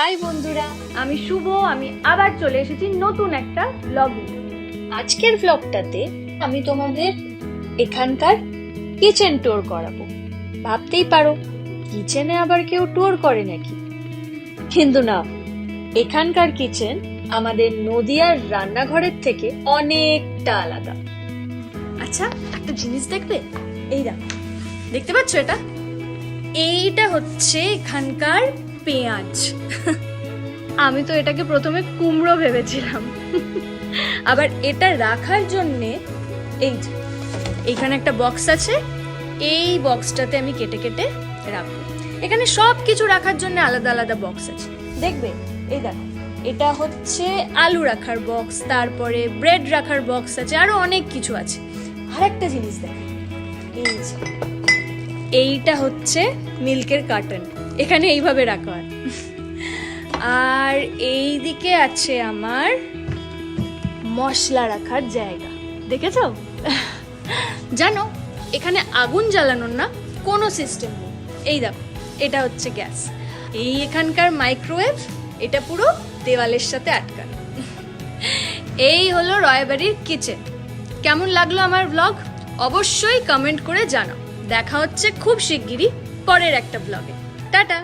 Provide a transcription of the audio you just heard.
High বন্ধুরা, আমি শুভ। আমি আবার চলে এসেছি নতুন একটা ব্লগ নিয়ে। আজকের ব্লগটাতে আমি তোমাদের এখানকার কিচেন ট্যুর করাবো। ভাবতেই পারো, কিচেনে আবার কেউ ট্যুর করে নাকি? কিন্তু না, এখানকার কিচেন আমাদের নদিয়ার রান্নাঘরের থেকে অনেকটা আলাদা। আচ্ছা, একটা জিনিস দেখবে, এই দেখো, দেখতে পাচ্ছ এটা? এইটা হচ্ছে এখানকার পেঁয়াজ। আমি তো এটাকে প্রথমে কুমড়ো ভেবেছিলাম। আবার এটা রাখার জন্যে এই যে এইখানে একটা বক্স আছে, এই বক্সটাতে আমি কেটে কেটে রাখবো। এখানে সব কিছু রাখার জন্য আলাদা আলাদা বক্স আছে, দেখবে। এই দেখো, এটা হচ্ছে আলু রাখার বক্স, তারপরে ব্রেড রাখার বক্স আছে, আরো অনেক কিছু আছে। আর একটা জিনিস দেখো, এই যে এইটা হচ্ছে মিল্কের কার্টন, এখানে এইভাবে রাখা হয়। আর এই দিকে আছে আমার মশলা রাখার জায়গা, দেখেছো? জানো, এখানে আগুন জ্বালানোর না কোনো সিস্টেম নেই। এই দেখো, এটা হচ্ছে গ্যাস। এই এখানকার মাইক্রোওয়েভ, এটা পুরো দেওয়ালের সাথে আটকানো। এই হলো রয়বাড়ির কিচেন। কেমন লাগলো আমার ব্লগ? অবশ্যই কমেন্ট করে জানাও। দেখা হচ্ছে খুব শিগগিরই পরের একটা ব্লগে। টাটা।